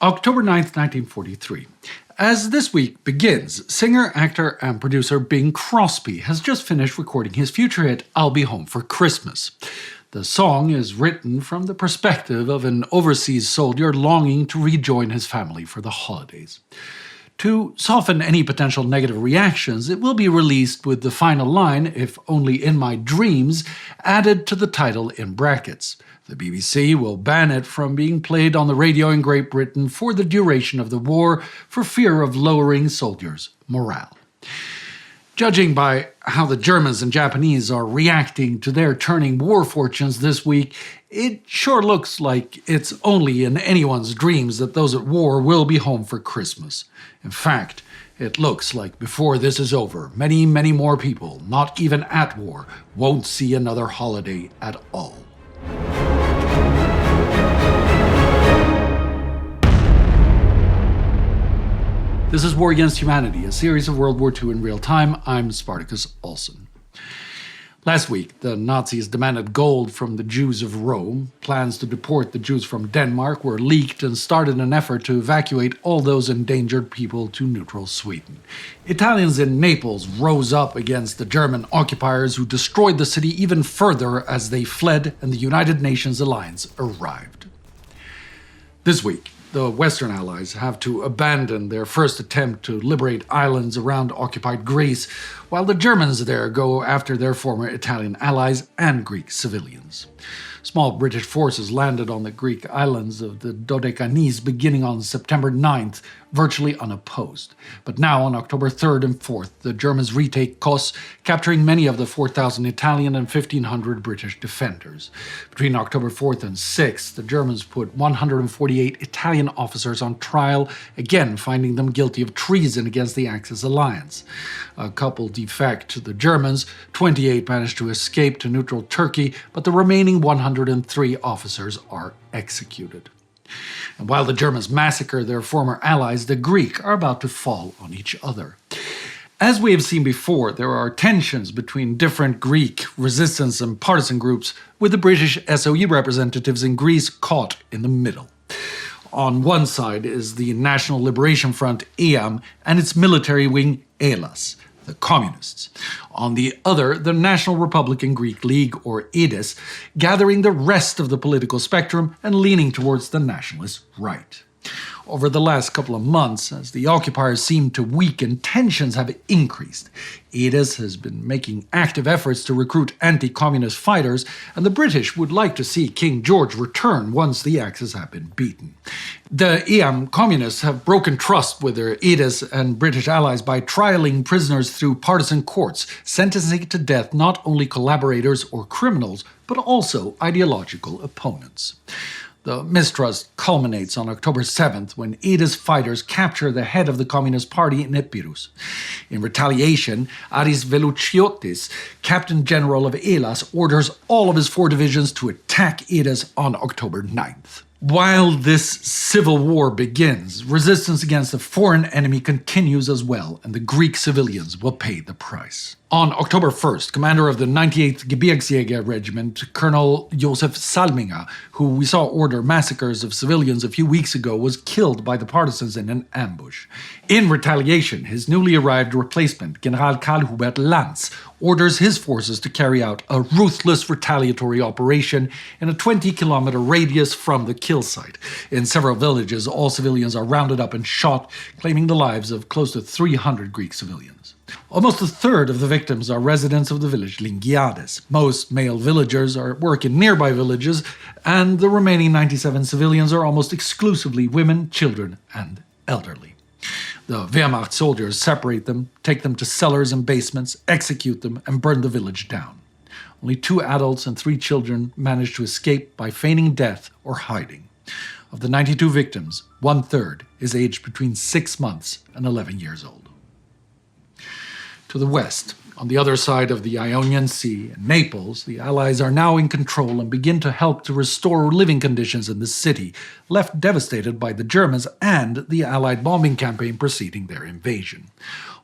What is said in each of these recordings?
October 9th, 1943. As this week begins, singer, actor, and producer Bing Crosby has just finished recording his future hit, I'll Be Home for Christmas. The song is written from the perspective of an overseas soldier longing to rejoin his family for the holidays. To soften any potential negative reactions, it will be released with the final line, if only in my dreams, added to the title in brackets. The BBC will ban it from being played on the radio in Great Britain for the duration of the war for fear of lowering soldiers' morale. Judging by how the Germans and Japanese are reacting to their turning war fortunes this week, it sure looks like it's only in anyone's dreams that those at war will be home for Christmas. In fact, it looks like before this is over, many, many more people, not even at war, won't see another holiday at all. This is War Against Humanity, a series of World War II in real time. I'm Spartacus Olsson. Last week, the Nazis demanded gold from the Jews of Rome. Plans to deport the Jews from Denmark were leaked and started an effort to evacuate all those endangered people to neutral Sweden. Italians in Naples rose up against the German occupiers who destroyed the city even further as they fled and the United Nations alliance arrived. This week, the Western Allies have to abandon their first attempt to liberate islands around occupied Greece, while the Germans there go after their former Italian allies and Greek civilians. Small British forces landed on the Greek islands of the Dodecanese beginning on September 9th, virtually unopposed. But now, on October 3rd and 4th, the Germans retake Kos, capturing many of the 4,000 Italian and 1,500 British defenders. Between October 4th and 6th, the Germans put 148 Italian officers on trial, again finding them guilty of treason against the Axis alliance. A couple defect to the Germans, 28 managed to escape to neutral Turkey, but the remaining 103 officers are executed. And while the Germans massacre their former allies, the Greek are about to fall on each other. As we have seen before, there are tensions between different Greek resistance and partisan groups, with the British SOE representatives in Greece caught in the middle. On one side is the National Liberation Front, EAM, and its military wing, ELAS, the communists. On the other, the National Republican Greek League, or EDIS, gathering the rest of the political spectrum and leaning towards the nationalist right. Over the last couple of months, as the occupiers seem to weaken, tensions have increased. EDIS has been making active efforts to recruit anti-communist fighters, and the British would like to see King George return once the Axis have been beaten. The EAM communists have broken trust with their EDIS and British allies by trialing prisoners through partisan courts, sentencing to death not only collaborators or criminals, but also ideological opponents. The mistrust culminates on October 7th when EDIS fighters capture the head of the Communist Party in Epirus. In retaliation, Aris Velouchiotis, Captain General of ELAS, orders all of his 4 divisions to attack EDIS on October 9th. While this civil war begins, resistance against the foreign enemy continues as well, and the Greek civilians will pay the price. On October 1st, commander of the 98th Gebirgsjäger Regiment, Colonel Josef Salminga, who we saw order massacres of civilians a few weeks ago, was killed by the partisans in an ambush. In retaliation, his newly arrived replacement, General Karl Hubert Lanz, orders his forces to carry out a ruthless retaliatory operation in a 20-kilometer radius from the kill site. In several villages, all civilians are rounded up and shot, claiming the lives of close to 300 Greek civilians. Almost a third of the victims are residents of the village Lingiades. Most male villagers are at work in nearby villages, and the remaining 97 civilians are almost exclusively women, children, and elderly. The Wehrmacht soldiers separate them, take them to cellars and basements, execute them, and burn the village down. Only 2 adults and 3 children manage to escape by feigning death or hiding. Of the 92 victims, 1/3 is aged between 6 months and 11 years old. To the west, on the other side of the Ionian Sea, in Naples, the Allies are now in control and begin to help to restore living conditions in the city, left devastated by the Germans and the Allied bombing campaign preceding their invasion.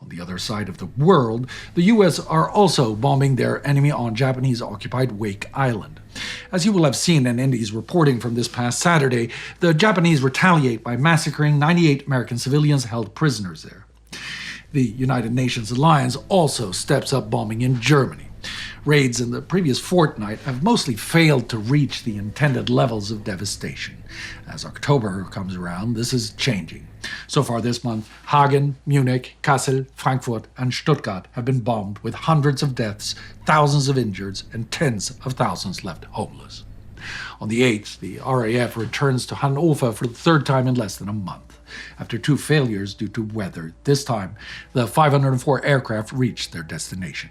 On the other side of the world, the US are also bombing their enemy on Japanese-occupied Wake Island. As you will have seen in Indy's reporting from this past Saturday, the Japanese retaliate by massacring 98 American civilians held prisoners there. The United Nations alliance also steps up bombing in Germany. Raids in the previous fortnight have mostly failed to reach the intended levels of devastation. As October comes around, this is changing. So far this month, Hagen, Munich, Kassel, Frankfurt, and Stuttgart have been bombed with hundreds of deaths, thousands of injured, and tens of thousands left homeless. On the 8th, the RAF returns to Hanover for the third time in less than a month. After 2 failures due to weather, this time the 504 aircraft reached their destination.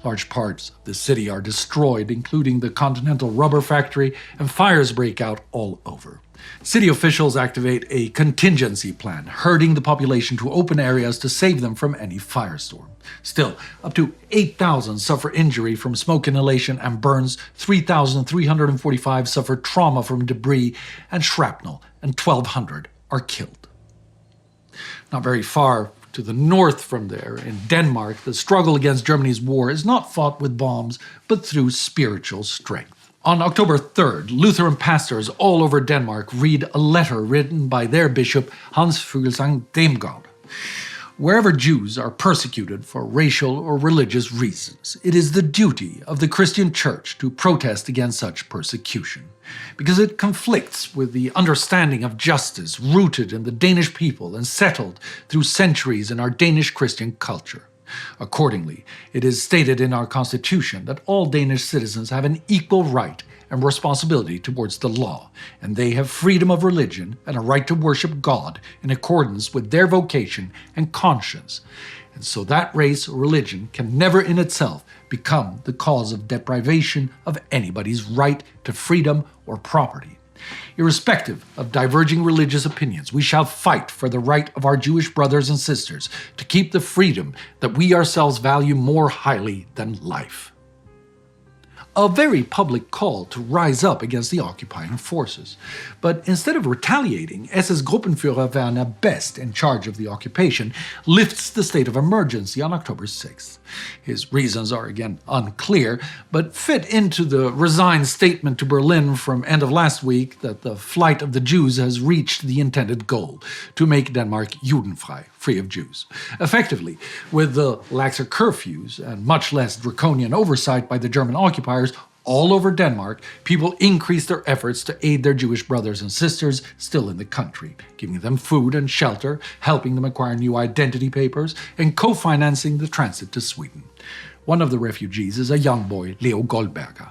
Large parts of the city are destroyed, including the Continental Rubber Factory, and fires break out all over. City officials activate a contingency plan, herding the population to open areas to save them from any firestorm. Still, up to 8,000 suffer injury from smoke inhalation and burns, 3,345 suffer trauma from debris and shrapnel, and 1,200 are killed. Not very far to the north from there, in Denmark, the struggle against Germany's war is not fought with bombs, but through spiritual strength. On October 3rd, Lutheran pastors all over Denmark read a letter written by their bishop, Hans Fuglsang Demgaard. Wherever Jews are persecuted for racial or religious reasons, it is the duty of the Christian Church to protest against such persecution, because it conflicts with the understanding of justice rooted in the Danish people and settled through centuries in our Danish Christian culture. Accordingly, it is stated in our constitution that all Danish citizens have an equal right and responsibility towards the law, and they have freedom of religion and a right to worship God in accordance with their vocation and conscience. And so that race or religion can never in itself become the cause of deprivation of anybody's right to freedom or property. Irrespective of diverging religious opinions, we shall fight for the right of our Jewish brothers and sisters to keep the freedom that we ourselves value more highly than life. A very public call to rise up against the occupying forces. But instead of retaliating, SS Gruppenführer Werner Best, in charge of the occupation, lifts the state of emergency on October 6th. His reasons are again unclear, but fit into the resigned statement to Berlin from end of last week that the flight of the Jews has reached the intended goal, to make Denmark Judenfrei, free of Jews. Effectively, with the laxer curfews and much less draconian oversight by the German occupiers all over Denmark, people increased their efforts to aid their Jewish brothers and sisters still in the country, giving them food and shelter, helping them acquire new identity papers, and co-financing the transit to Sweden. One of the refugees is a young boy, Leo Goldberger.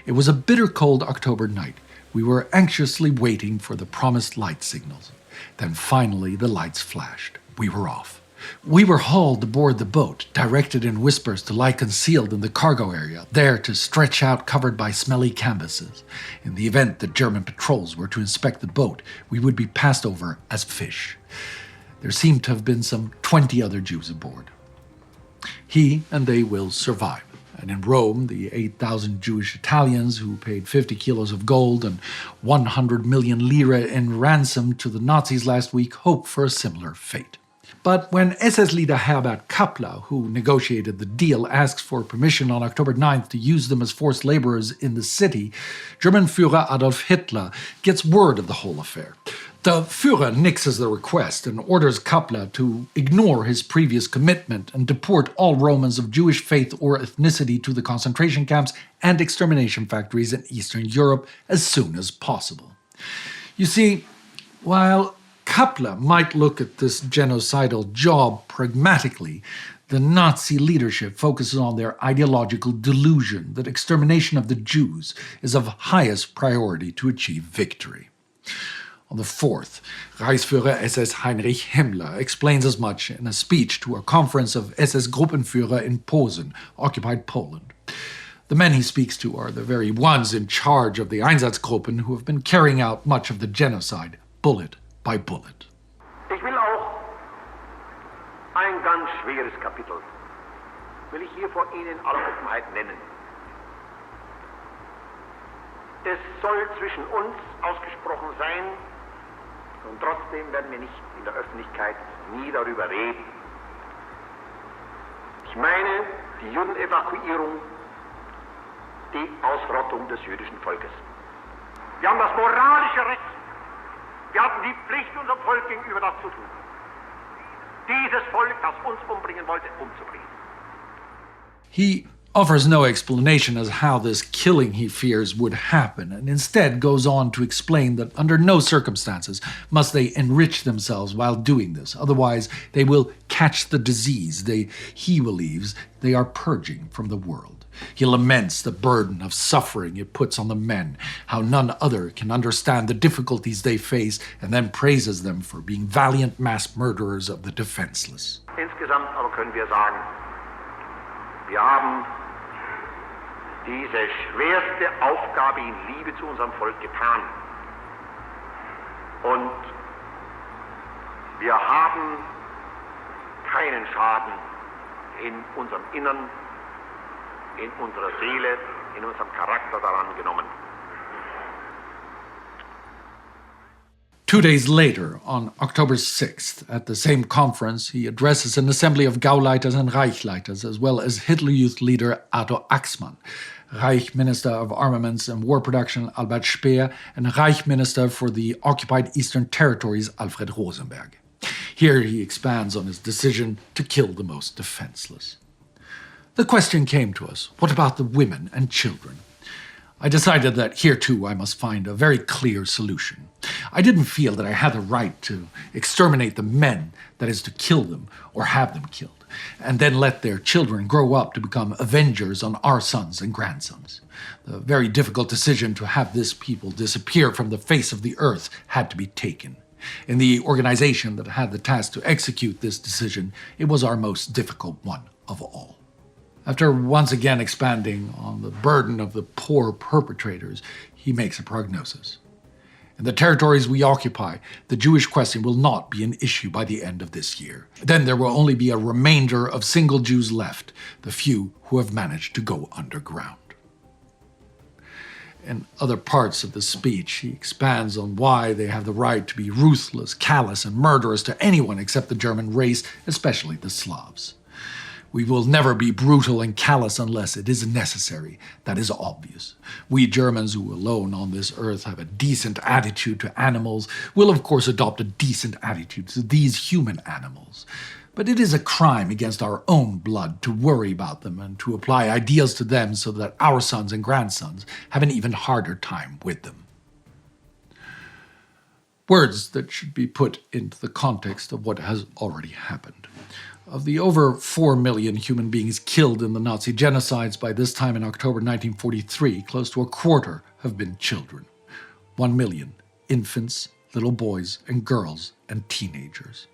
It was a bitter cold October night. We were anxiously waiting for the promised light signals. Then finally the lights flashed. We were off. We were hauled aboard the boat, directed in whispers to lie concealed in the cargo area, there to stretch out covered by smelly canvases. In the event that German patrols were to inspect the boat, we would be passed over as fish. There seemed to have been some 20 other Jews aboard. He and they will survive. And in Rome, the 8,000 Jewish Italians who paid 50 kilos of gold and 100 million lira in ransom to the Nazis last week hope for a similar fate. But when SS leader Herbert Kappler, who negotiated the deal, asks for permission on October 9th to use them as forced laborers in the city, German Führer Adolf Hitler gets word of the whole affair. The Führer nixes the request and orders Kappler to ignore his previous commitment and deport all Romans of Jewish faith or ethnicity to the concentration camps and extermination factories in Eastern Europe as soon as possible. You see, while Kappler might look at this genocidal job pragmatically, the Nazi leadership focuses on their ideological delusion that extermination of the Jews is of highest priority to achieve victory. On the 4th, Reichsführer SS Heinrich Himmler explains as much in a speech to a conference of SS Gruppenführer in Posen, occupied Poland. The men he speaks to are the very ones in charge of the Einsatzgruppen who have been carrying out much of the genocide, bullet by bullet. Ich will auch ein ganz schweres Kapitel, will ich hier vor Ihnen in aller Offenheit nennen. Es soll zwischen uns ausgesprochen sein, und trotzdem werden wir nicht in der Öffentlichkeit nie darüber reden. Ich meine die Judenevakuierung die Ausrottung des jüdischen Volkes. Wir haben das moralische Recht, wir hatten die Pflicht unserem Volk gegenüber, das zu tun. Dieses Volk, das uns umbringen wollte, umzubringen. He offers no explanation as how this killing he fears would happen, and instead goes on to explain that under no circumstances must they enrich themselves while doing this. Otherwise, they will catch the disease he believes they are purging from the world. He laments the burden of suffering it puts on the men, how none other can understand the difficulties they face, and then praises them for being valiant mass murderers of the defenseless. Insgesamt aber können wir sagen, wir haben diese schwerste Aufgabe in Liebe zu unserem Volk getan. Und wir haben keinen Schaden in unserem Innern, in unserer Seele, in unserem Charakter daran genommen. 2 days later, on October 6th, at the same conference, he addresses an assembly of Gauleiters and Reichleiters, as well as Hitler Youth leader Otto Axmann, Reich Minister of Armaments and War Production Albert Speer, and Reich Minister for the Occupied Eastern Territories Alfred Rosenberg. Here he expands on his decision to kill the most defenseless. The question came to us, what about the women and children? I decided that here too I must find a very clear solution. I didn't feel that I had the right to exterminate the men, that is to kill them or have them killed, and then let their children grow up to become avengers on our sons and grandsons. The very difficult decision to have this people disappear from the face of the earth had to be taken. In the organization that had the task to execute this decision, it was our most difficult one of all. After once again expanding on the burden of the poor perpetrators, he makes a prognosis. In the territories we occupy, the Jewish question will not be an issue by the end of this year. Then there will only be a remainder of single Jews left, the few who have managed to go underground. In other parts of the speech, he expands on why they have the right to be ruthless, callous, and murderous to anyone except the German race, especially the Slavs. We will never be brutal and callous unless it is necessary. That is obvious. We Germans who alone on this earth have a decent attitude to animals will of course adopt a decent attitude to these human animals. But it is a crime against our own blood to worry about them and to apply ideals to them so that our sons and grandsons have an even harder time with them. Words that should be put into the context of what has already happened. Of the over 4 million human beings killed in the Nazi genocides by this time in October 1943, close to a quarter have been children. 1 million infants, little boys and girls and teenagers.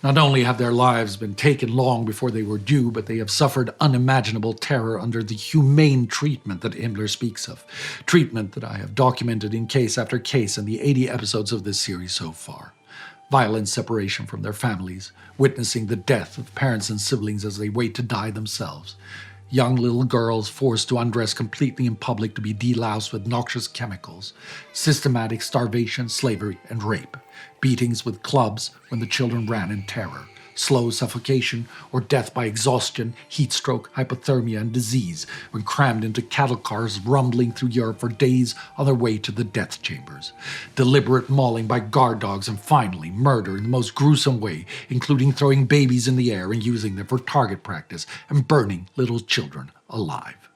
Not only have their lives been taken long before they were due, but they have suffered unimaginable terror under the humane treatment that Himmler speaks of, treatment that I have documented in case after case in the 80 episodes of this series so far. Violent separation from their families, witnessing the death of parents and siblings as they wait to die themselves. Young little girls forced to undress completely in public to be deloused with noxious chemicals. Systematic starvation, slavery, and rape. Beatings with clubs when the children ran in terror. Slow suffocation or death by exhaustion, heat stroke, hypothermia, and disease when crammed into cattle cars rumbling through Europe for days on their way to the death chambers. Deliberate mauling by guard dogs, and finally murder in the most gruesome way, including throwing babies in the air and using them for target practice and burning little children alive.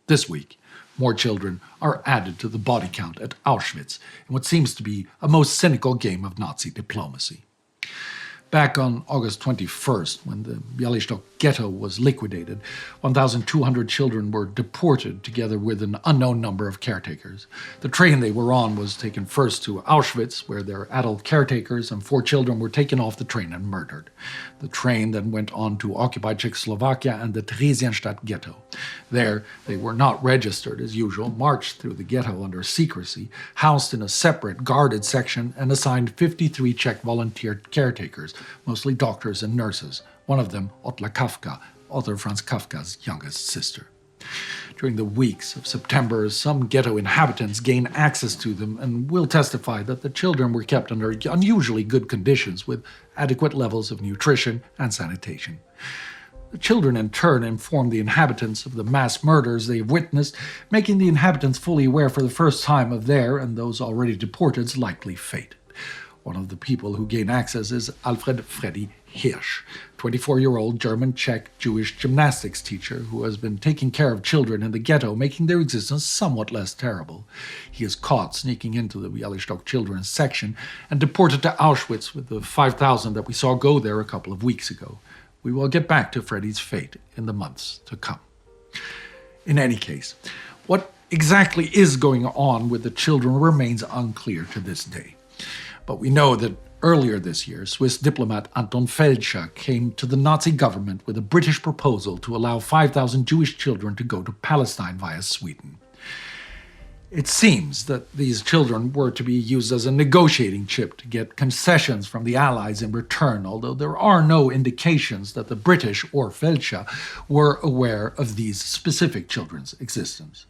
This week, more children are added to the body count at Auschwitz in what seems to be a most cynical game of Nazi diplomacy. Back on August 21st, when the Bialystok ghetto was liquidated, 1,200 children were deported together with an unknown number of caretakers. The train they were on was taken first to Auschwitz, where their adult caretakers and 4 children were taken off the train and murdered. The train then went on to occupied Czechoslovakia and the Theresienstadt ghetto. There, they were not registered as usual, marched through the ghetto under secrecy, housed in a separate guarded section, and assigned 53 Czech volunteer caretakers, mostly doctors and nurses, one of them Ottla Kafka, author Franz Kafka's youngest sister. During the weeks of September, some ghetto inhabitants gained access to them and will testify that the children were kept under unusually good conditions with adequate levels of nutrition and sanitation. The children in turn inform the inhabitants of the mass murders they have witnessed, making the inhabitants fully aware for the first time of their, and those already deported's, likely fate. One of the people who gain access is Alfred Freddy Hirsch, 24-year-old German-Czech Jewish gymnastics teacher who has been taking care of children in the ghetto, making their existence somewhat less terrible. He is caught sneaking into the Bialystok children's section and deported to Auschwitz with the 5,000 that we saw go there a couple of weeks ago. We will get back to Freddy's fate in the months to come. In any case, what exactly is going on with the children remains unclear to this day. But we know that earlier this year, Swiss diplomat Anton Felscher came to the Nazi government with a British proposal to allow 5,000 Jewish children to go to Palestine via Sweden. It seems that these children were to be used as a negotiating chip to get concessions from the Allies in return, although there are no indications that the British or Felscher were aware of these specific children's existence.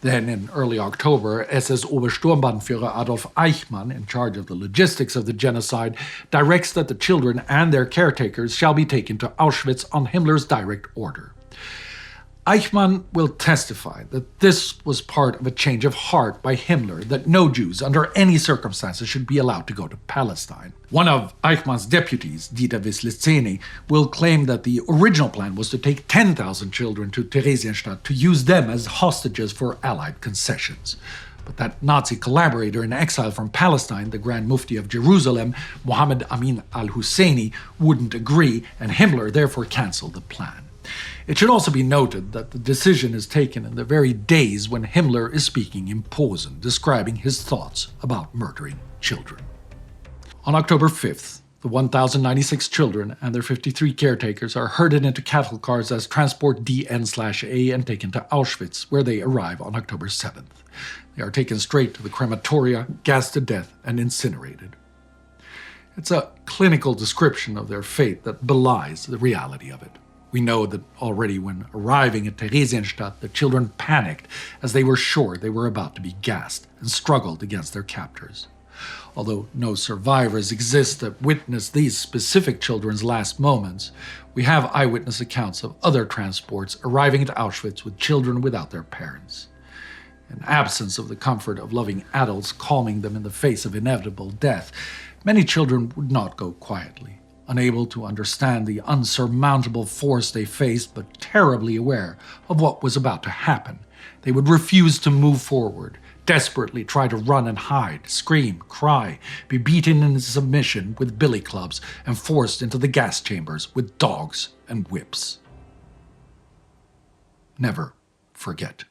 Then, in early October, SS Obersturmbannführer Adolf Eichmann, in charge of the logistics of the genocide, directs that the children and their caretakers shall be taken to Auschwitz on Himmler's direct order. Eichmann will testify that this was part of a change of heart by Himmler, that no Jews under any circumstances should be allowed to go to Palestine. One of Eichmann's deputies, Dieter Wislitzeny, will claim that the original plan was to take 10,000 children to Theresienstadt to use them as hostages for Allied concessions. But that Nazi collaborator in exile from Palestine, the Grand Mufti of Jerusalem, Mohammed Amin al-Husseini, wouldn't agree, and Himmler therefore cancelled the plan. It should also be noted that the decision is taken in the very days when Himmler is speaking in Posen, describing his thoughts about murdering children. On October 5th, the 1,096 children and their 53 caretakers are herded into cattle cars as Transport DN/A and taken to Auschwitz, where they arrive on October 7th. They are taken straight to the crematoria, gassed to death, and incinerated. It's a clinical description of their fate that belies the reality of it. We know that already when arriving at Theresienstadt, the children panicked as they were sure they were about to be gassed and struggled against their captors. Although no survivors exist that witnessed these specific children's last moments, we have eyewitness accounts of other transports arriving at Auschwitz with children without their parents. In absence of the comfort of loving adults calming them in the face of inevitable death, many children would not go quietly. Unable to understand the unsurmountable force they faced, but terribly aware of what was about to happen, they would refuse to move forward, desperately try to run and hide, scream, cry, be beaten into submission with billy clubs, and forced into the gas chambers with dogs and whips. Never forget.